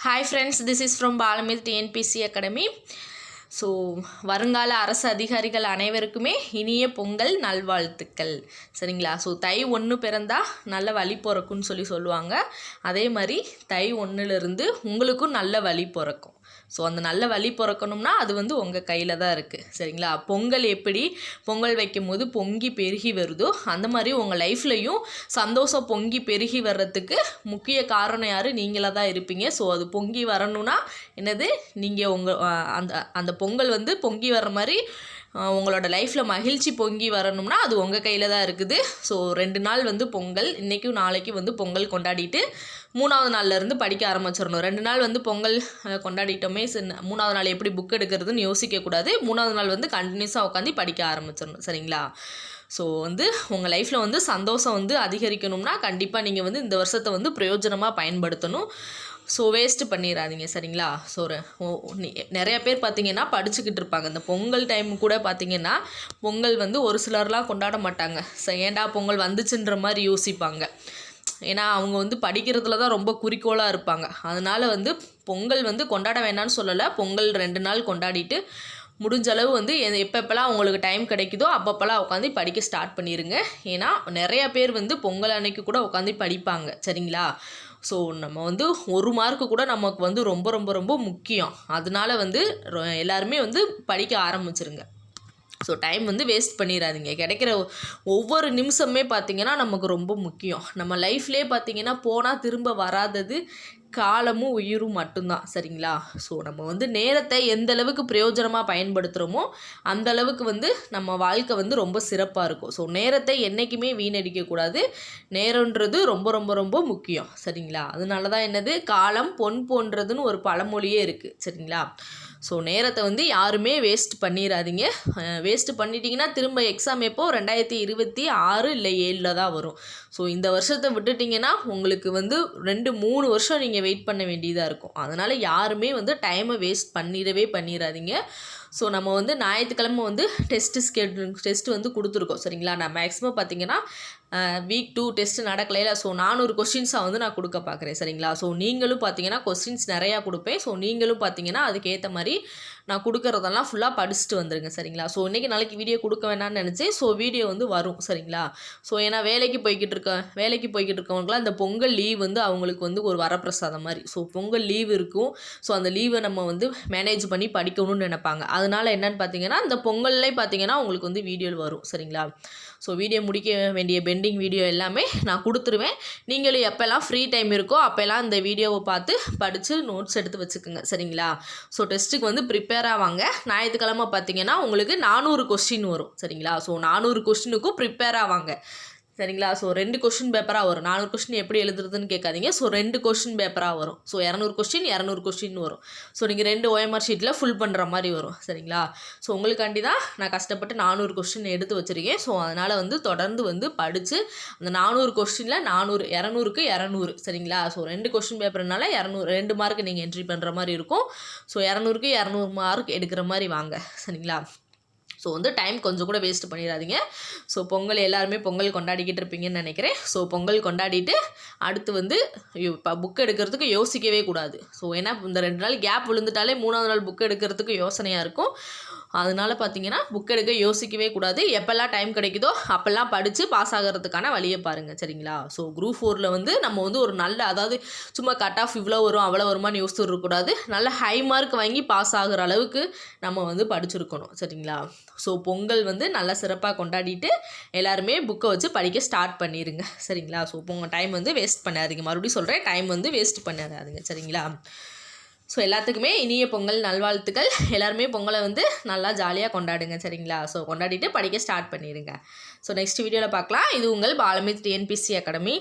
Hi friends, this is from Balamith TNPC Academy. So வருங்கால அரசு அதிகாரிகள் அனைவருக்குமே இனிய பொங்கல் நல்வாழ்த்துக்கள். சரிங்களா? ஸோ தை 1 பிறந்தா நல்ல வழி பிறக்கும்னு சொல்லுவாங்க. அதே மாதிரி தை 1லேருந்து உங்களுக்கும் நல்ல வழி பிறக்கும். ஸோ அந்த நல்ல வழி பிறக்கணும்னா அது உங்கள் கையில் தான் இருக்குது. சரிங்களா? பொங்கல் எப்படி பொங்கல் வைக்கும் போது பொங்கி பெருகி வருதோ அந்த மாதிரி உங்கள் லைஃப்லையும் சந்தோஷம் பொங்கி பெருகி வர்றதுக்கு முக்கிய காரணம் யார்? நீங்களாக தான் இருப்பீங்க. ஸோ அது பொங்கி வரணும்னா என்னது, நீங்கள் உங்கள் அந்த பொங்கல் பொங்கி வர்ற மாதிரி உங்களோட லைஃப்பில் மகிழ்ச்சி பொங்கி வரணும்னா அது உங்கள் கையில் தான் இருக்குது. ஸோ 2 நாள் பொங்கல், இன்றைக்கும் நாளைக்கு பொங்கல் கொண்டாடிட்டு 3வது நாள்லேருந்து படிக்க ஆரம்பிச்சிடணும். 2 நாள் பொங்கல் கொண்டாடிட்டோமே, 3வது நாள் எப்படி புக் எடுக்கிறதுன்னு யோசிக்கக்கூடாது. 3வது நாள் கண்டினியூஸாக உட்காந்து படிக்க ஆரம்பிச்சிடணும். சரிங்களா? ஸோ உங்கள் லைஃப்பில் சந்தோஷம் அதிகரிக்கணும்னா கண்டிப்பாக நீங்கள் இந்த வருஷத்தை பிரயோஜனமாக பயன்படுத்தணும். ஸோ வேஸ்ட்டு பண்ணிடாதீங்க. சரிங்களா? ஸோ நிறைய பேர் பார்த்திங்கன்னா படிச்சுக்கிட்டு இருப்பாங்க. இந்த பொங்கல் டைம் கூட பார்த்திங்கன்னா பொங்கல் ஒரு சிலர்லாம் கொண்டாட மாட்டாங்க. ஏன்டா பொங்கல் வந்துச்சுன்ற மாதிரி யோசிப்பாங்க. ஏன்னா அவங்க படிக்கிறதுல தான் ரொம்ப குறிக்கோளாக இருப்பாங்க. அதனால் பொங்கல் கொண்டாட வேணான்னு சொல்லலை. பொங்கல் 2 நாள் கொண்டாடிட்டு முடிஞ்சளவு எப்பப்பெல்லாம் உங்களுக்கு டைம் கிடைக்குதோ அப்பப்பெல்லாம் உட்காந்து படிக்க ஸ்டார்ட் பண்ணிடுங்க. ஏன்னா நிறையா பேர் பொங்கல் அன்னைக்கு கூட உட்காந்து படிப்பாங்க. சரிங்களா? ஸோ நம்ம 1 மார்க்கு கூட நமக்கு ரொம்ப ரொம்ப ரொம்ப முக்கியம். அதனால எல்லாருமே படிக்க ஆரம்பிச்சிருங்க. ஸோ டைம் வேஸ்ட் பண்ணிடாதீங்க. கிடைக்கிற ஒவ்வொரு நிமிஷமே பார்த்திங்கன்னா நமக்கு ரொம்ப முக்கியம். நம்ம லைஃப்லேயே பார்த்திங்கன்னா போனால் திரும்ப வராதது காலமும் உயிரும் மட்டும்தான். சரிங்களா? ஸோ நம்ம நேரத்தை எந்த அளவுக்கு பிரயோஜனமாக பயன்படுத்துகிறோமோ அந்தளவுக்கு நம்ம வாழ்க்கை ரொம்ப சிறப்பாக இருக்கும். ஸோ நேரத்தை என்றைக்குமே வீணடிக்கக்கூடாது. நேரன்றது ரொம்ப ரொம்ப ரொம்ப முக்கியம். சரிங்களா? அதனால தான் என்னது, காலம் பொன் போன்றதுன்னு ஒரு பழமொழியே இருக்குது. சரிங்களா? ஸோ நேரத்தை யாருமே வேஸ்ட் பண்ணிடாதீங்க. வேஸ்ட்டு பண்ணிட்டீங்கன்னா திரும்ப எக்ஸாம் எப்போ 2026 இல்லை 7 தான் வரும். ஸோ இந்த வருஷத்தை விட்டுட்டிங்கன்னா உங்களுக்கு 2-3 வருஷம் நீங்கள் வெயிட் பண்ண வேண்டியதாக இருக்கும். அதனால் யாருமே டைமை வேஸ்ட் பண்ணிடாதீங்க. ஸோ நம்ம ஞாயிற்றுக்கிழமை டெஸ்ட்டு கொடுத்துருக்கோம். சரிங்களா? நான் மேக்ஸிமம் பார்த்திங்கன்னா வீக் 2 டெஸ்ட்டு நடக்கலையில. ஸோ 400 கொஸ்டின்ஸாக நான் கொடுக்க பார்க்குறேன். சரிங்களா? ஸோ நீங்களும் பார்த்தீங்கன்னா கொஸ்டின்ஸ் நிறையா கொடுப்பேன். ஸோ நீங்களும் பார்த்தீங்கன்னா அதுக்கேற்ற மாதிரி நான் கொடுக்குறதெல்லாம் ஃபுல்லாக படிச்சுட்டு வந்துடுங்க. சரிங்களா? ஸோ இன்றைக்கி நாளைக்கு வீடியோ கொடுக்க வேணாம்னு நினச்சேன். ஸோ வீடியோ வரும். சரிங்களா? ஸோ ஏன்னா வேலைக்கு போய்கிட்டு இருக்கவங்களாம் இந்த பொங்கல் லீவ் அவங்களுக்கு ஒரு வரப்பிரசாதம் மாதிரி. ஸோ பொங்கல் லீவ் இருக்கும். ஸோ அந்த லீவை நம்ம மேனேஜ் பண்ணி படிக்கணும்னு நினைப்பாங்க. அதனால் என்னென்னு பார்த்தீங்கன்னா இந்த பொங்கல்லே பார்த்தீங்கன்னா உங்களுக்கு வீடியோவில் வரும். சரிங்களா? ஸோ வீடியோ முடிக்க வேண்டிய பெண்டிங் வீடியோ எல்லாமே நான் கொடுத்துருவேன். நீங்களும் எப்போல்லாம் ஃப்ரீ டைம் இருக்கோ அப்போல்லாம் இந்த வீடியோவை பார்த்து படித்து நோட்ஸ் எடுத்து வச்சுக்கோங்க. சரிங்களா? ஸோ டெஸ்ட்டுக்கு ப்ரிப்பேர் ஆவாங்க. ஞாயிற்றுக்கிழமை பார்த்தீங்கன்னா உங்களுக்கு 400 கொஸ்டின் வரும். சரிங்களா? ஸோ 400 கொஸ்டினுக்கும் ப்ரிப்பேர் ஆவாங்க. சரிங்களா? ஸோ 2 கொஸ்டின் பேப்பராக வரும். 400 கொஸ்டின் எப்படி எழுதுறதுன்னு கேட்காதீங்க. ஸோ 2 கொஸ்டின் பேப்பராக வரும். ஸோ 200 கொஸ்டின் வரும். ஸோ நீங்கள் 2 OMR ஷீட்டில் ஃபுல் பண்ணுற மாதிரி வரும். சரிங்களா? ஸோ உங்களுக்காண்டி தான் நான் கஷ்டப்பட்டு 400 கொஸ்டின் எடுத்து வச்சுருக்கேன். ஸோ அதனால் தொடர்ந்து படித்து அந்த 400 கொஸ்டினில் 200க்கு 200. சரிங்களா? ஸோ 2 கொஸ்டின் பேப்பர்னால 2 மார்க் நீங்கள் என்ட்ரி பண்ணுற மாதிரி இருக்கும். ஸோ 200க்கு 200 மார்க் எடுக்கிற மாதிரி வாங்க. சரிங்களா? ஸோ டைம் கொஞ்சம் கூட வேஸ்ட் பண்ணிடாதீங்க. ஸோ பொங்கல் எல்லாருமே பொங்கல் கொண்டாடிக்கிட்டு இருப்பீங்கன்னு நினைக்கிறேன். ஸோ பொங்கல் கொண்டாடிட்டு அடுத்து இப்போ புக் எடுக்கிறதுக்கு யோசிக்கவே கூடாது. ஸோ ஏன்னா இந்த 2 நாள் கேப் விழுந்துட்டாலே 3வது நாள் புக் எடுக்கிறதுக்கு யோசனையாக இருக்கும். அதனால் பார்த்தீங்கன்னா புக் எடுக்க யோசிக்கவே கூடாது. எப்போல்லாம் டைம் கிடைக்குதோ அப்போல்லாம் படித்து பாஸ் ஆகிறதுக்கான வழியை பாருங்கள். சரிங்களா? ஸோ குரூப் 4ல் நம்ம ஒரு நல்ல, அதாவது சும்மா கட் ஆஃப் இவ்வளோ வரும் அவ்வளோ வருமானு யோசிச்சு இருக்கக்கூடாது. நல்ல ஹை மார்க் வாங்கி பாஸ் ஆகிற அளவுக்கு நம்ம படிச்சிருக்கணும். சரிங்களா? ஸோ பொங்கல் நல்லா சிறப்பாக கொண்டாடிட்டு எல்லாருமே புக்கை வச்சு படிக்க ஸ்டார்ட் பண்ணிடுங்க. சரிங்களா? ஸோ உங்கள் டைம் வேஸ்ட் பண்ணாதீங்க. மறுபடியும் சொல்கிறேன், டைம் வேஸ்ட் பண்ணாதீங்க. சரிங்களா? ஸோ எல்லாத்துக்குமே இனிய பொங்கல் நல்வாழ்த்துக்கள். எல்லாருமே பொங்கலை நல்லா ஜாலியாக கொண்டாடுங்க. சரிங்களா? ஸோ கொண்டாடிட்டு படிக்க ஸ்டார்ட் பண்ணிடுங்க. ஸோ நெக்ஸ்ட் வீடியோவில் பார்க்கலாம். இது உங்கள் பாலமித் TNPC அகாடமி.